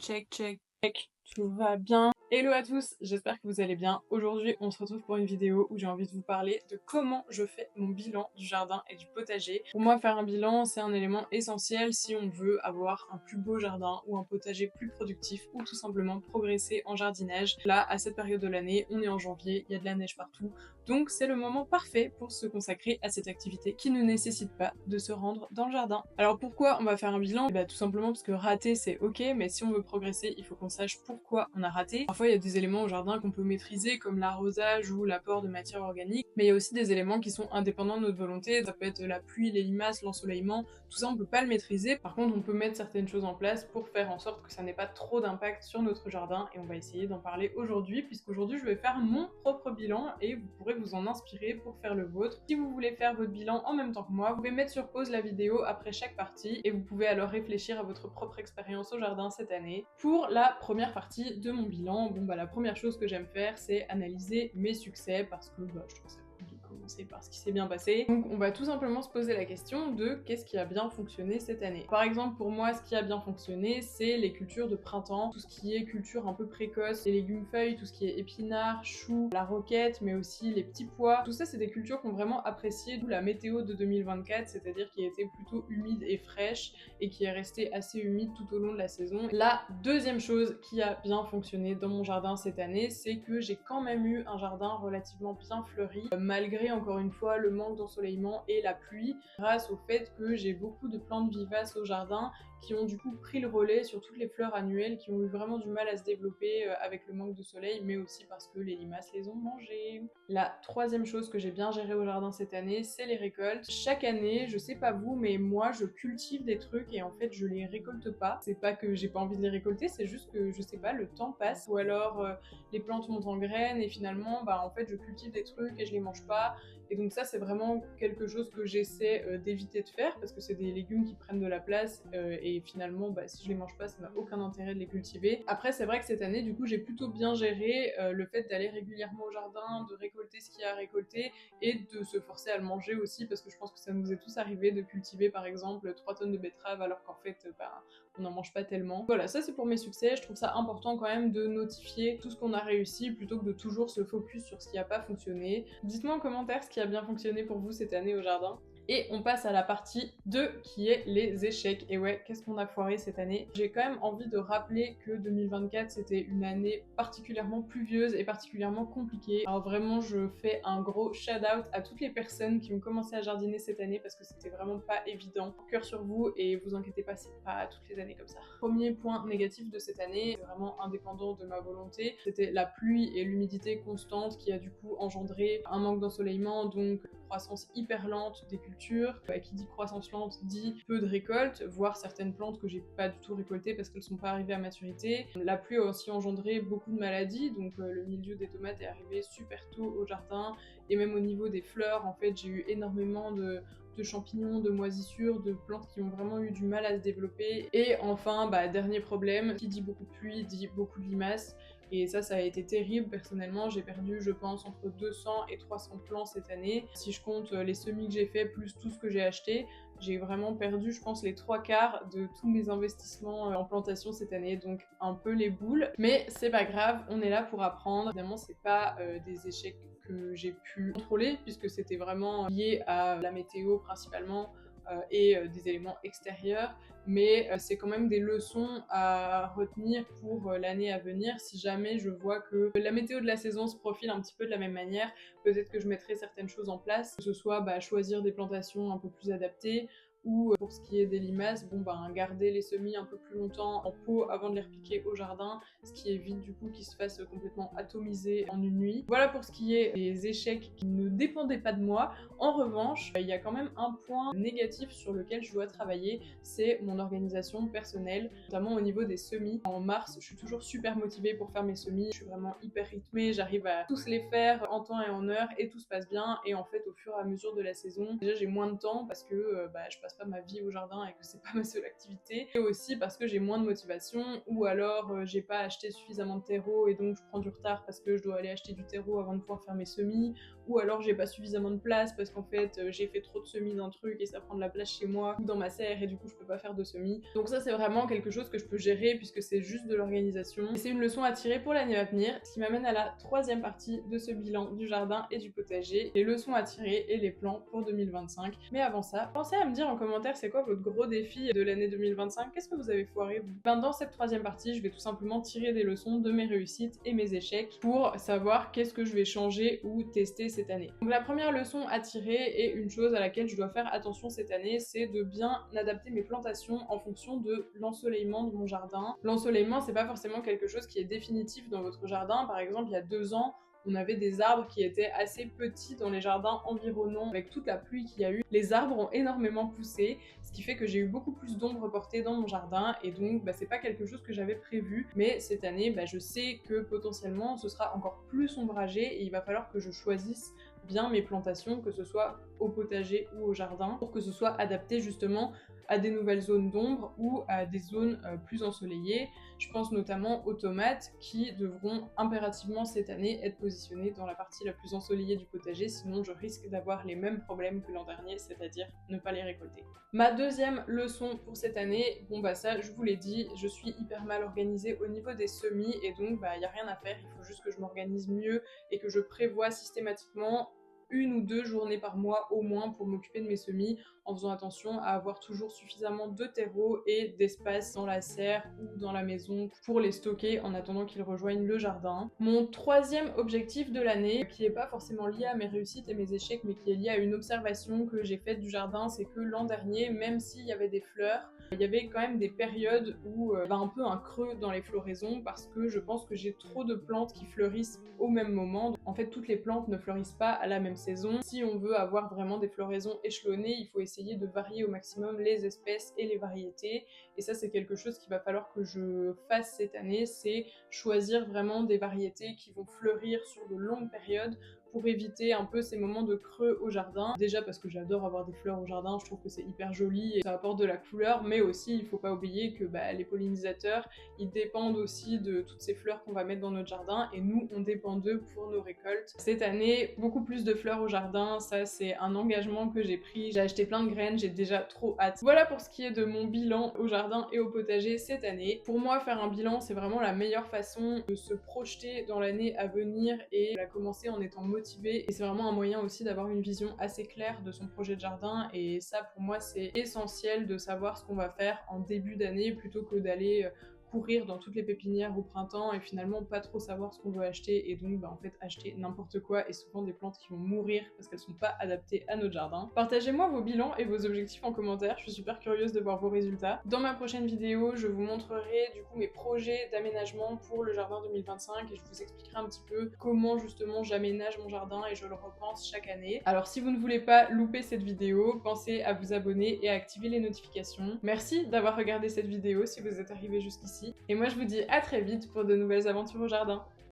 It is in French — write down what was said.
check, tout va bien. Hello à tous, j'espère que vous allez bien. Aujourd'hui, on se retrouve pour une vidéo où j'ai envie de vous parler de comment je fais mon bilan du jardin et du potager. Pour moi, faire un bilan, c'est un élément essentiel si on veut avoir un plus beau jardin ou un potager plus productif ou tout simplement progresser en jardinage. Là, à cette période de l'année, on est en janvier, il y a de la neige partout, donc c'est le moment parfait pour se consacrer à cette activité qui ne nécessite pas de se rendre dans le jardin. Alors pourquoi on va faire un bilan? Tout simplement parce que rater c'est ok, mais si on veut progresser, il faut qu'on sache pourquoi on a raté. Parfois il y a des éléments au jardin qu'on peut maîtriser comme l'arrosage ou l'apport de matière organique, mais il y a aussi des éléments qui sont indépendants de notre volonté. Ça peut être la pluie, les limaces, l'ensoleillement, tout ça on peut pas le maîtriser. Par contre on peut mettre certaines choses en place pour faire en sorte que ça n'ait pas trop d'impact sur notre jardin, et on va essayer d'en parler aujourd'hui, puisqu'aujourd'hui je vais faire mon propre bilan et vous pourrez vous en inspirer pour faire le vôtre. Si vous voulez faire votre bilan en même temps que moi, vous pouvez mettre sur pause la vidéo après chaque partie et vous pouvez alors réfléchir à votre propre expérience au jardin cette année. Pour la première partie de mon bilan, la première chose que j'aime faire, c'est analyser mes succès, parce que je trouve ça cool de commencer par ce qui s'est bien passé. Donc on va tout simplement se poser la question de qu'est-ce qui a bien fonctionné cette année. Par exemple, pour moi, ce qui a bien fonctionné, c'est les cultures de printemps, tout ce qui est culture un peu précoce, les légumes feuilles, tout ce qui est épinards, choux, la roquette, mais aussi les petits pois. Tout ça, c'est des cultures qu'on vraiment apprécié, d'où la météo de 2024, c'est-à-dire qui était plutôt humide et fraîche et qui est restée assez humide tout au long de la saison. La deuxième chose qui a bien fonctionné dans mon jardin cette année, c'est que j'ai quand même eu un jardin relativement bien fleuri, malgré encore une fois le manque d'ensoleillement et la pluie, grâce au fait que j'ai beaucoup de plantes vivaces au jardin qui ont du coup pris le relais sur toutes les fleurs annuelles qui ont eu vraiment du mal à se développer avec le manque de soleil, mais aussi parce que les limaces les ont mangées. La troisième chose que j'ai bien gérée au jardin cette année, c'est les récoltes. Chaque année, je sais pas vous, mais moi je cultive des trucs et en fait je les récolte pas. C'est pas que j'ai pas envie de les récolter, c'est juste que je sais pas, le temps passe, ou alors les plantes montent en graines et finalement en fait je cultive des trucs et je les mange pas. Et donc ça c'est vraiment quelque chose que j'essaie d'éviter de faire, parce que c'est des légumes qui prennent de la place et finalement si je les mange pas, ça n'a aucun intérêt de les cultiver. Après c'est vrai que cette année du coup j'ai plutôt bien géré le fait d'aller régulièrement au jardin, de récolter ce qu'il y a à récolter et de se forcer à le manger aussi, parce que je pense que ça nous est tous arrivé de cultiver par exemple 3 tonnes de betteraves alors qu'en fait on n'en mange pas tellement. Voilà, ça c'est pour mes succès. Je trouve ça important quand même de notifier tout ce qu'on a réussi plutôt que de toujours se focus sur ce qui n'a pas fonctionné. Dites-moi en commentaire ce qui a bien fonctionné pour vous cette année au jardin. Et on passe à la partie 2 qui est les échecs. Et ouais, qu'est-ce qu'on a foiré cette année? J'ai quand même envie de rappeler que 2024 c'était une année particulièrement pluvieuse et particulièrement compliquée. Alors vraiment je fais un gros shout out à toutes les personnes qui ont commencé à jardiner cette année, parce que c'était vraiment pas évident. Cœur sur vous et vous inquiétez pas, c'est pas toutes les années comme ça. Premier point négatif de cette année, c'est vraiment indépendant de ma volonté, c'était la pluie et l'humidité constante qui a du coup engendré un manque d'ensoleillement, donc croissance hyper lente des cultures. Qui dit croissance lente dit peu de récolte, voire certaines plantes que j'ai pas du tout récoltées parce qu'elles sont pas arrivées à maturité. La pluie a aussi engendré beaucoup de maladies, donc le mildiou des tomates est arrivé super tôt au jardin, et même au niveau des fleurs, en fait j'ai eu énormément de champignons, de moisissures, de plantes qui ont vraiment eu du mal à se développer. Et enfin, dernier problème, qui dit beaucoup de pluie dit beaucoup de limaces. Et ça a été terrible. Personnellement, j'ai perdu, je pense, entre 200 et 300 plants cette année. Si je compte les semis que j'ai fait, plus tout ce que j'ai acheté, j'ai vraiment perdu, je pense, les 3/4 de tous mes investissements en plantation cette année. Donc un peu les boules. Mais c'est pas grave, on est là pour apprendre. Évidemment, c'est pas des échecs que j'ai pu contrôler, puisque c'était vraiment lié à la météo principalement, et des éléments extérieurs, mais c'est quand même des leçons à retenir pour l'année à venir. Si jamais je vois que la météo de la saison se profile un petit peu de la même manière, peut-être que je mettrai certaines choses en place, que ce soit choisir des plantations un peu plus adaptées, ou pour ce qui est des limaces, garder les semis un peu plus longtemps en pot avant de les repiquer au jardin, ce qui évite du coup qu'ils se fassent complètement atomiser en une nuit. Voilà pour ce qui est des échecs qui ne dépendaient pas de moi. En revanche, il y a quand même un point négatif sur lequel je dois travailler, c'est mon organisation personnelle, notamment au niveau des semis. En mars, je suis toujours super motivée pour faire mes semis, je suis vraiment hyper rythmée, j'arrive à tous les faire en temps et en heure et tout se passe bien. Et en fait, au fur et à mesure de la saison, déjà j'ai moins de temps parce que je passe passe pas ma vie au jardin et que c'est pas ma seule activité, et aussi parce que j'ai moins de motivation, ou alors j'ai pas acheté suffisamment de terreau et donc je prends du retard parce que je dois aller acheter du terreau avant de pouvoir faire mes semis, ou alors j'ai pas suffisamment de place parce qu'en fait j'ai fait trop de semis d'un truc et ça prend de la place chez moi ou dans ma serre et du coup je peux pas faire de semis. Donc ça c'est vraiment quelque chose que je peux gérer puisque c'est juste de l'organisation. Et c'est une leçon à tirer pour l'année à venir, ce qui m'amène à la troisième partie de ce bilan du jardin et du potager, les leçons à tirer et les plans pour 2025. Mais avant ça, pensez à me dire en commentaire c'est quoi votre gros défi de l'année 2025, qu'est-ce que vous avez foiré vous? Dans cette troisième partie, je vais tout simplement tirer des leçons de mes réussites et mes échecs pour savoir qu'est-ce que je vais changer ou tester cette année. Donc la première leçon à tirer et une chose à laquelle je dois faire attention cette année, c'est de bien adapter mes plantations en fonction de l'ensoleillement de mon jardin. L'ensoleillement, c'est pas forcément quelque chose qui est définitif dans votre jardin. Par exemple, il y a 2 ans, on avait des arbres qui étaient assez petits dans les jardins environnants. Avec toute la pluie qu'il y a eu, les arbres ont énormément poussé, ce qui fait que j'ai eu beaucoup plus d'ombre portée dans mon jardin, et donc c'est pas quelque chose que j'avais prévu. Mais cette année, je sais que potentiellement ce sera encore plus ombragé et il va falloir que je choisisse bien mes plantations, que ce soit au potager ou au jardin, pour que ce soit adapté justement à des nouvelles zones d'ombre ou à des zones plus ensoleillées. Je pense notamment aux tomates qui devront impérativement cette année être positionnées dans la partie la plus ensoleillée du potager, sinon je risque d'avoir les mêmes problèmes que l'an dernier, c'est-à-dire ne pas les récolter. Ma deuxième leçon pour cette année, ça je vous l'ai dit, je suis hyper mal organisée au niveau des semis et donc y a rien à faire, il faut juste que je m'organise mieux et que je prévoie systématiquement 1 ou 2 journées par mois au moins pour m'occuper de mes semis, en faisant attention à avoir toujours suffisamment de terreau et d'espace dans la serre ou dans la maison pour les stocker en attendant qu'ils rejoignent le jardin. Mon troisième objectif de l'année, qui n'est pas forcément lié à mes réussites et mes échecs, mais qui est lié à une observation que j'ai faite du jardin, c'est que l'an dernier, même s'il y avait des fleurs, il y avait quand même des périodes où un peu un creux dans les floraisons, parce que je pense que j'ai trop de plantes qui fleurissent au même moment. En fait, toutes les plantes ne fleurissent pas à la même saison. Si on veut avoir vraiment des floraisons échelonnées, il faut essayer de varier au maximum les espèces et les variétés. Et ça, c'est quelque chose qu'il va falloir que je fasse cette année, c'est choisir vraiment des variétés qui vont fleurir sur de longues périodes pour éviter un peu ces moments de creux au jardin. Déjà parce que j'adore avoir des fleurs au jardin, je trouve que c'est hyper joli et ça apporte de la couleur, mais aussi il faut pas oublier que les pollinisateurs, ils dépendent aussi de toutes ces fleurs qu'on va mettre dans notre jardin et nous, on dépend d'eux pour nos récoltes. Cette année, beaucoup plus de fleurs au jardin, ça c'est un engagement que j'ai pris. J'ai acheté plein de graines, j'ai déjà trop hâte. Voilà pour ce qui est de mon bilan au jardin et au potager cette année. Pour moi, faire un bilan, c'est vraiment la meilleure façon de se projeter dans l'année à venir et la commencer en étant motivé. Et c'est vraiment un moyen aussi d'avoir une vision assez claire de son projet de jardin, et ça pour moi c'est essentiel de savoir ce qu'on va faire en début d'année plutôt que d'aller courir dans toutes les pépinières au printemps et finalement pas trop savoir ce qu'on veut acheter et donc en fait acheter n'importe quoi et souvent des plantes qui vont mourir parce qu'elles sont pas adaptées à notre jardin. Partagez-moi vos bilans et vos objectifs en commentaire, je suis super curieuse de voir vos résultats. Dans ma prochaine vidéo, je vous montrerai du coup mes projets d'aménagement pour le jardin 2025 et je vous expliquerai un petit peu comment justement j'aménage mon jardin et je le repense chaque année. Alors si vous ne voulez pas louper cette vidéo, pensez à vous abonner et à activer les notifications. Merci d'avoir regardé cette vidéo si vous êtes arrivé jusqu'ici. Et moi je vous dis à très vite pour de nouvelles aventures au jardin.